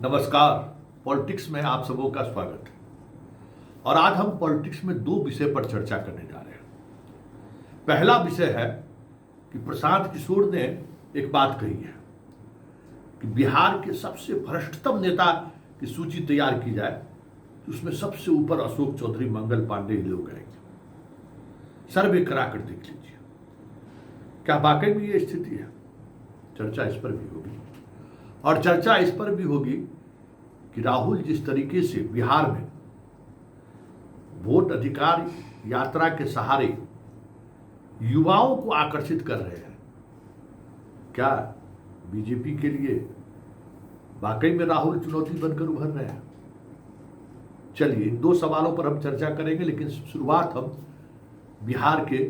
नमस्कार। पॉलिटिक्स में आप सबों का स्वागत है। और आज हम पॉलिटिक्स में दो विषय पर चर्चा करने जा रहे हैं। पहला विषय है कि प्रशांत किशोर ने एक बात कही है कि बिहार के सबसे भ्रष्टतम नेता की सूची तैयार की जाए तो उसमें सबसे ऊपर अशोक चौधरी, मंगल पांडे ये लोग आएंगे। सर्वे करा कर देख लीजिए, क्या वाकई में ये स्थिति है? चर्चा इस पर भी होगी। और चर्चा इस पर भी होगी कि राहुल जिस तरीके से बिहार में वोट अधिकार यात्रा के सहारे युवाओं को आकर्षित कर रहे हैं, क्या बीजेपी के लिए वाकई में राहुल चुनौती बनकर उभर रहे हैं? चलिए, इन दो सवालों पर हम चर्चा करेंगे, लेकिन शुरुआत हम बिहार के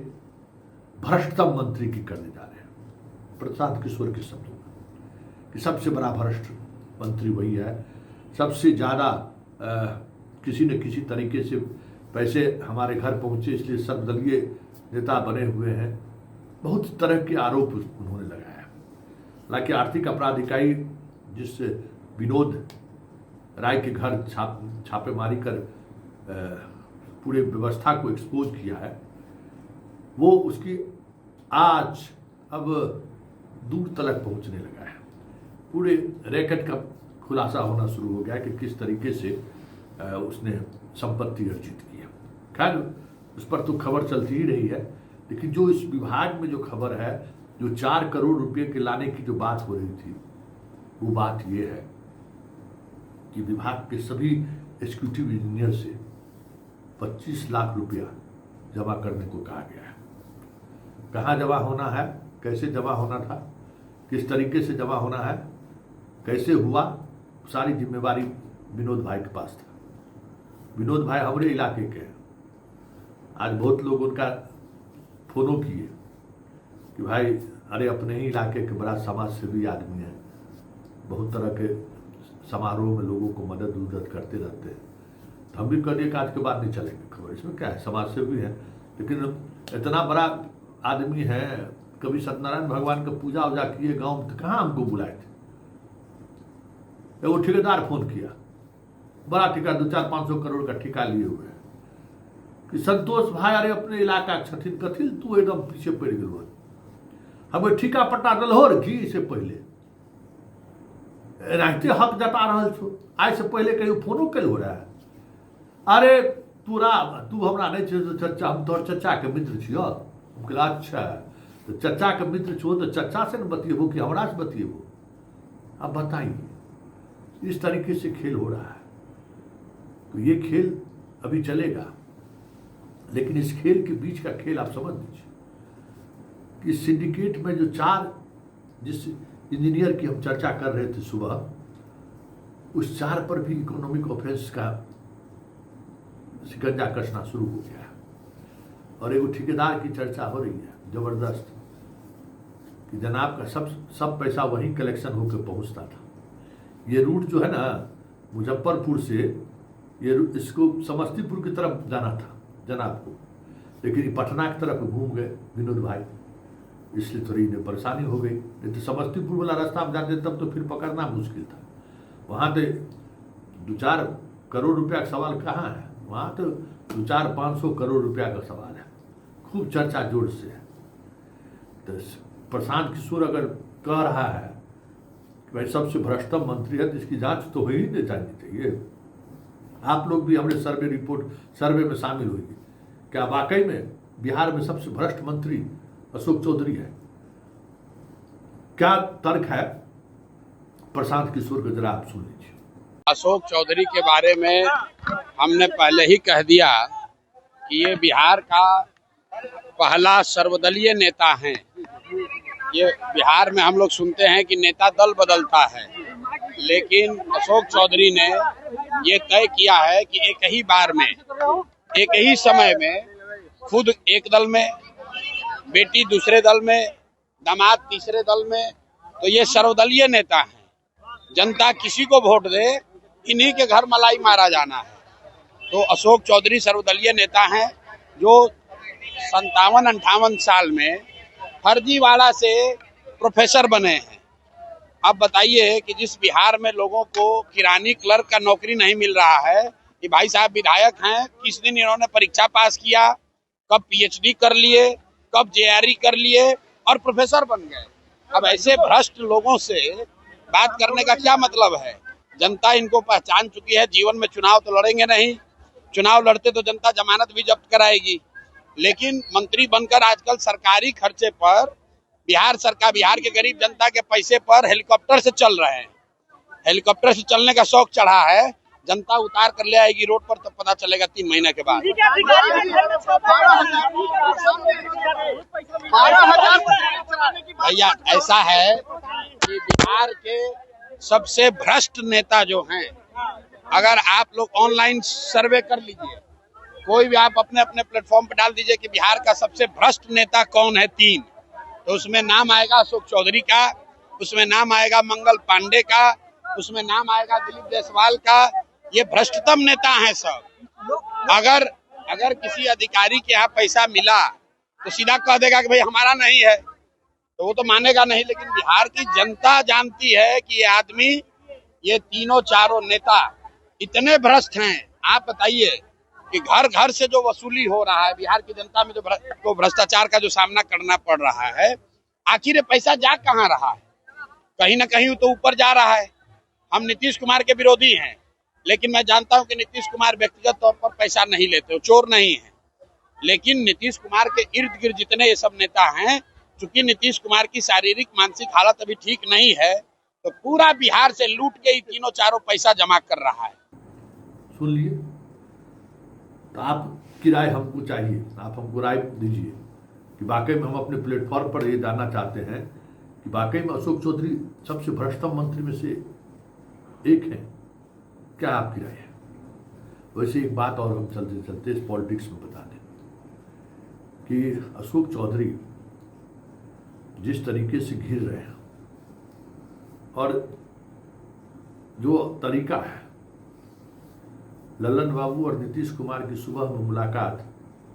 भ्रष्टतम मंत्री की करने जा रहे हैं। प्रशांत किशोर के शब्दों में कि सबसे बड़ा भ्रष्ट मंत्री वही है, सबसे ज़्यादा किसी न किसी तरीके से पैसे हमारे घर पहुंचे इसलिए सर्वदलीय नेता बने हुए हैं। बहुत तरह के आरोप उन्होंने लगाया। हालांकि आर्थिक अपराध इकाई जिस विनोद राय के घर छापेमारी कर पूरे व्यवस्था को एक्सपोज किया है, वो उसकी आज अब दूर तलक पहुंचने लगा है। पूरे रैकेट का खुलासा होना शुरू हो गया कि किस तरीके से उसने संपत्ति अर्जित की है। खैर, उस पर तो खबर चलती ही रही है, लेकिन जो इस विभाग में जो खबर है, जो 4 करोड़ रुपए के लाने की जो बात हो रही थी, वो बात ये है कि विभाग के सभी एग्जीक्यूटिव इंजीनियर से 25 लाख रुपया जमा करने को कहा गया है। कहाँ जमा होना है, कैसे जमा होना था, किस तरीके से जमा होना है, कैसे हुआ, सारी जिम्मेवारी विनोद भाई के पास था। विनोद भाई हमारे इलाके के हैं। आज बहुत लोग उनका फोनो किए कि भाई अरे अपने ही इलाके के बड़ा समाज सेवी आदमी है, बहुत तरह के समारोह में लोगों को मदद करते रहते हैं। तो हम भी कल एक आज के बाद नहीं चलेंगे खबर, इसमें क्या है, समाज सेवी है, लेकिन इतना बड़ा आदमी है, कभी सत्यनारायण भगवान का पूजा उजा किए गांव में, तो कहाँ हमको बुलाए थे। वो ठेकेदार फोन किया, बड़ा ठेका 200-500 करोड़ का ठेका लिए हुए हैं कि संतोष भाई अरे अपने इलाका छथिन कथिल तू एकदम पीछे पड़ गए। हमें ठेका पट्टा दलहो रखी, इससे पहले रहते हक जता रहा छो, आज से पहले कहीं फोनो कल हो रहा है। अरे तू हमरा नहीं चचा, हम तोहर चचा के मित्र छियो। हम कहला अच्छा, तो चचा के मित्र छो तो चचा से न बतिएबो कि हमरा से बतिएबो? अब बताइए, इस तरीके से खेल हो रहा है। तो ये खेल अभी चलेगा, लेकिन इस खेल के बीच का खेल आप समझ लीजिए कि सिंडिकेट में जो 4 जिस इंजीनियर की हम चर्चा कर रहे थे सुबह, उस 4 पर भी इकोनॉमिक ऑफेंस का शिकंजा कसना शुरू हो गया है। और एक ठेकेदार की चर्चा हो रही है जबरदस्त कि जनाब का सब पैसा वहीं कलेक्शन होकर पहुंचता था। ये रूट जो है ना, मुजफ्फरपुर से ये इसको समस्तीपुर की तरफ जाना था जनाब को, लेकिन ये पटना की तरफ घूम गए विनोद भाई, इसलिए थोड़ी इन्हें परेशानी हो गई। नहीं तो समस्तीपुर वाला रास्ता हम जाते तब तो फिर पकड़ना मुश्किल था। वहाँ तो 2-4 करोड़ रुपया का सवाल कहाँ है, वहाँ तो 200-500 करोड़ रुपया का सवाल है। खूब चर्चा जोर से है। तो प्रशांत किशोर अगर कह रहा है कि भाई सबसे भ्रष्टतम मंत्री है, तो इसकी जांच तो हो ही नहीं जानी चाहिए। आप लोग भी हमारे सर्वे में शामिल होइए। क्या वाकई में बिहार में सबसे भ्रष्ट मंत्री अशोक चौधरी है? क्या तर्क है प्रशांत किशोर का, जरा आप सुन लीजिए। अशोक चौधरी के बारे में हमने पहले ही कह दिया कि ये बिहार का पहला सर्वदलीय नेता है। ये बिहार में हम लोग सुनते हैं कि नेता दल बदलता है, लेकिन अशोक चौधरी ने ये तय किया है कि एक ही बार में, एक ही समय में खुद एक दल में, बेटी दूसरे दल में, दामाद तीसरे दल में, तो ये सर्वदलीय नेता है। जनता किसी को वोट दे, इन्हीं के घर मलाई मारा जाना है। तो अशोक चौधरी सर्वदलीय नेता हैं जो 57-58 साल में फर्जीवाड़ा से प्रोफेसर बने हैं। अब बताइए कि जिस बिहार में लोगों को किरानी क्लर्क का नौकरी नहीं मिल रहा है, कि भाई साहब विधायक हैं, किस दिन इन्होंने परीक्षा पास किया, कब पीएचडी कर लिए, कब जेआरई कर लिए और प्रोफेसर बन गए। अब ऐसे भ्रष्ट लोगों से बात करने का क्या मतलब है? जनता इनको पहचान चुकी है। जीवन में चुनाव तो लड़ेंगे नहीं, चुनाव लड़ते तो जनता जमानत भी जब्त कराएगी, लेकिन मंत्री बनकर आजकल सरकारी खर्चे पर बिहार सरकार, बिहार के गरीब जनता के पैसे पर हेलीकॉप्टर से चल रहे हैं। हेलीकॉप्टर से चलने का शौक चढ़ा है, जनता उतार कर ले आएगी रोड पर, तब पता चलेगा 3 महीने के बाद। भैया ऐसा है कि बिहार के सबसे भ्रष्ट नेता जो हैं, अगर आप लोग ऑनलाइन सर्वे कर लीजिए, कोई भी आप अपने अपने प्लेटफॉर्म पर डाल दीजिए कि बिहार का सबसे भ्रष्ट नेता कौन है 3, तो उसमें नाम आएगा अशोक चौधरी का, उसमें नाम आएगा मंगल पांडे का, उसमें नाम आएगा दिलीप जायसवाल का। ये भ्रष्टतम नेता हैं सब। अगर किसी अधिकारी के यहाँ पैसा मिला तो सीधा कह देगा कि भाई हमारा नहीं है, तो वो तो मानेगा नहीं। लेकिन बिहार की जनता जानती है कि ये आदमी, ये तीनों चारों नेता इतने भ्रष्ट हैं। आप बताइए कि घर घर से जो वसूली हो रहा है, बिहार की जनता में जो भ्रष्टाचार का जो सामना करना पड़ रहा है, आखिर ये पैसा जा कहाँ रहा है? कहीं ना कहीं तो ऊपर जा रहा है। हम नीतीश कुमार के विरोधी हैं, लेकिन मैं जानता हूं कि नीतीश कुमार व्यक्तिगत तौर पर पैसा नहीं लेते, वो चोर नहीं है। लेकिन नीतीश कुमार के इर्द गिर्द जितने ये सब नेता हैं, चूंकि नीतीश कुमार की शारीरिक मानसिक हालत अभी ठीक नहीं है, तो पूरा बिहार से लूट के ही तीनों चारों पैसा जमा कर रहा है। सुन लिए, तो आपकी राय हमको चाहिए, आप हमको राय दीजिए कि वाकई में हम अपने प्लेटफॉर्म पर ये जानना चाहते हैं कि वाकई में अशोक चौधरी सबसे भ्रष्टतम मंत्री में से एक है। क्या आपकी राय है? वैसे एक बात और हम चलते चलते इस पॉलिटिक्स में बता दें कि अशोक चौधरी जिस तरीके से घिर रहे हैं और जो तरीका है, लल्लन बाबू और नीतीश कुमार की सुबह में मुलाकात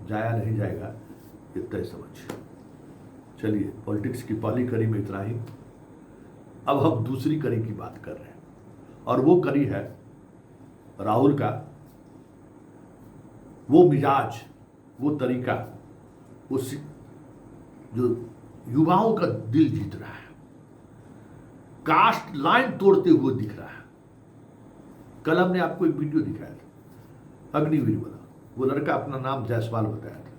जाया नहीं जाएगा, ये तय समझिए। चलिए, पॉलिटिक्स की पहली कड़ी में इतना ही। अब हम दूसरी कड़ी की बात कर रहे हैं, और वो कड़ी है राहुल का वो मिजाज, वो तरीका, वो जो युवाओं का दिल जीत रहा है, कास्ट लाइन तोड़ते हुए दिख रहा है। कल हमने आपको एक वीडियो दिखाया था अग्निवीर वाला, वो लड़का अपना नाम जायसवाल बताया था।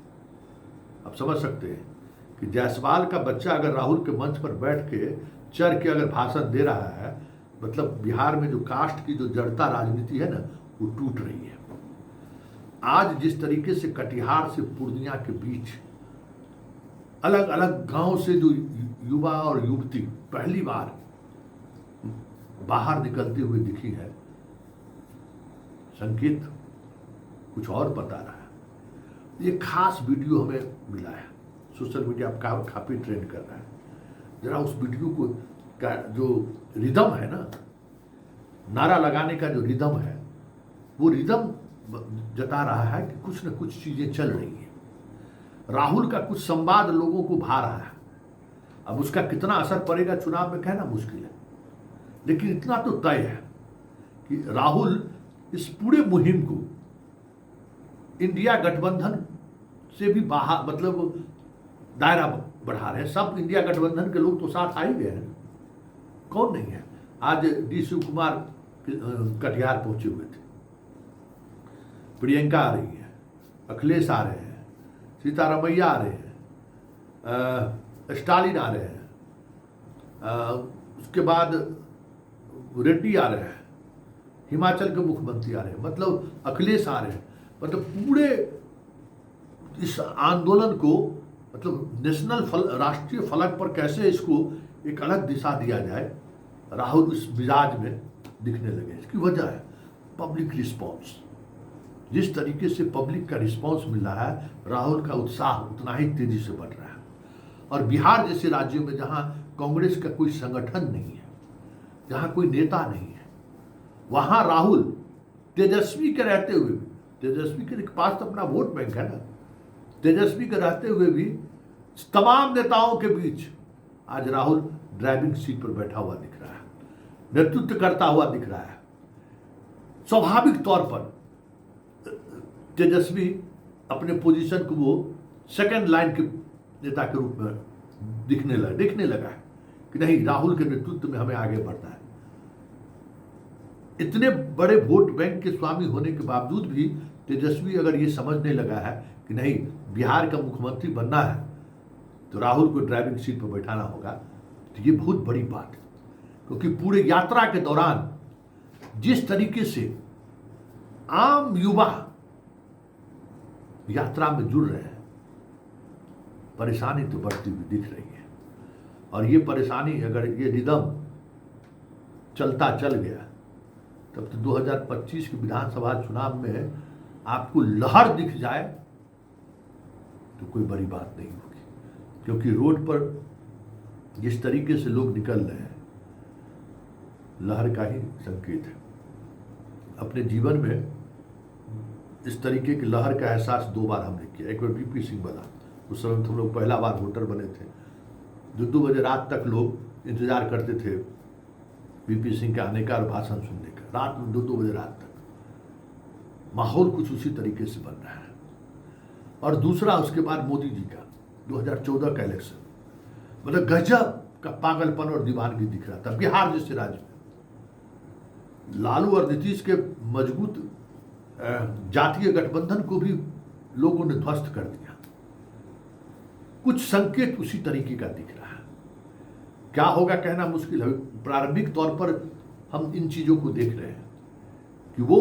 आप समझ सकते हैं कि जायसवाल का बच्चा अगर राहुल के मंच पर बैठ के चढ़ के अगर भाषण दे रहा है, मतलब बिहार में जो कास्ट की जो जड़ता राजनीति है ना, वो टूट रही है। आज जिस तरीके से कटिहार से पूर्णिया के बीच अलग अलग गांव से जो युवा और युवती पहली बार बाहर निकलते हुए दिखी है, संकेत कुछ और बता रहा है। ये खास वीडियो हमें मिला है, सोशल मीडिया पर काफी ट्रेंड कर रहा है। जरा उस वीडियो को का जो रिदम है ना, नारा लगाने का जो रिदम है, वो रिदम जता रहा है कि कुछ न कुछ चीजें चल रही हैं। राहुल का कुछ संवाद लोगों को भा रहा है। अब उसका कितना असर पड़ेगा चुनाव में कहना मुश्किल है, लेकिन इतना तो तय है कि राहुल इस पूरे मुहिम को इंडिया गठबंधन से भी बाहर, मतलब दायरा बढ़ा रहे हैं। सब इंडिया गठबंधन के लोग तो साथ आ ही गए हैं, कौन नहीं है। आज डी शिव कुमार कटिहार पहुंचे हुए थे, प्रियंका आ रही है, अखिलेश आ रहे हैं, सीतारमैया आ रहे हैं, स्टालिन आ रहे हैं, उसके बाद रेड्डी आ रहे हैं, हिमाचल के मुख्यमंत्री आ रहे हैं, मतलब अखिलेश आ रहे हैं। मतलब पूरे इस आंदोलन को, मतलब नेशनल राष्ट्रीय फलक पर कैसे इसको एक अलग दिशा दिया जाए, राहुल इस मिजाज में दिखने लगे। इसकी वजह है पब्लिक रिस्पॉन्स। जिस तरीके से पब्लिक का रिस्पॉन्स मिल रहा है, राहुल का उत्साह उतना ही तेजी से बढ़ रहा है। और बिहार जैसे राज्यों में जहां कांग्रेस का कोई संगठन नहीं है, जहां कोई नेता नहीं है, वहां राहुल तेजस्वी के रहते हुए भी, तेजस्वी के पास तो अपना वोट बैंक है ना, तेजस्वी के रहते हुए भी तमाम नेताओं के बीच आज राहुल ड्राइविंग सीट पर बैठा हुआ दिख रहा है। नेतृत्व करता हुआ दिख रहा है। स्वाभाविक तौर पर तेजस्वी अपने पोजीशन को वो सेकंड लाइन के नेता के रूप में दिखने लगा है कि नहीं, राहुल के नेतृत्व में हमें आगे बढ़ना है। इतने बड़े वोट बैंक के स्वामी होने के बावजूद भी तेजस्वी अगर ये समझने लगा है कि नहीं, बिहार का मुख्यमंत्री बनना है तो राहुल को ड्राइविंग सीट पर बैठाना होगा, तो ये बहुत बड़ी बात है। क्योंकि पूरे यात्रा के दौरान जिस तरीके से आम युवा यात्रा में जुड़ रहे हैं, परेशानी तो बढ़ती हुई दिख रही है। और ये परेशानी अगर ये रिदम चलता चल गया तब तो 2025 के विधानसभा चुनाव में आपको लहर दिख जाए तो कोई बड़ी बात नहीं होगी। क्योंकि रोड पर जिस तरीके से लोग निकल रहे हैं, लहर का ही संकेत है। अपने जीवन में इस तरीके की लहर का एहसास 2 बार हमने किया। एक बार वीपी सिंह बना, उस समय हम लोग पहला बार वोटर बने थे। 2 बजे रात तक लोग इंतजार करते थे वीपी सिंह के आने का और भाषण सुनने का। रात में 2 बजे रात तक माहौल कुछ उसी तरीके से बन रहा है। और दूसरा, उसके बाद मोदी जी का 2014 का इलेक्शन, मतलब गजब का पागलपन और दीवानगी दिख रहा था। बिहार जैसे राज्य में लालू और नीतीश के मजबूत जातीय गठबंधन को भी लोगों ने ध्वस्त कर दिया। कुछ संकेत उसी तरीके का दिख रहा है। क्या होगा कहना मुश्किल है। प्रारंभिक तौर पर हम इन चीजों को देख रहे हैं कि वो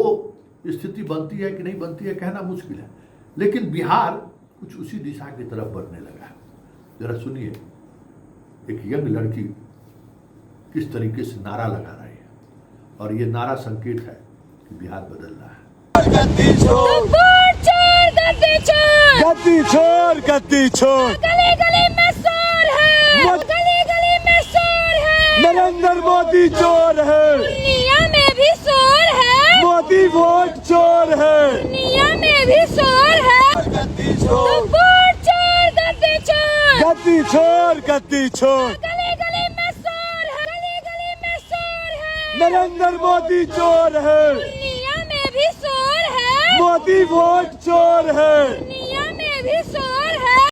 स्थिति बनती है कि नहीं बनती है, कहना मुश्किल है। लेकिन बिहार कुछ उसी दिशा की तरफ बढ़ने लगा है। जरा सुनिए, एक यंग लड़की किस तरीके से नारा लगा रही है, और ये नारा संकेत है कि बिहार बदल रहा है। गद्दी छोड़, गद्दी छोड़, गद्दी छोड़, गली गली में शोर है, गली गली में शोर है। नरेंद्र मोदी चोर है, दुनिया में भी शोर है। मोदी वोट चोर है, दुनिया में भी शोर है। गद्दी छोड़, वोट चोर, गद्दी चोर, गद्दी छोड़, गद्दी छोड़, गली गली में शोर है, गली गली में शोर है। नरेंद्र मोदी चोर है, दुनिया में भी शोर है। मोदी वोट चोर है, दुनिया में भी शोर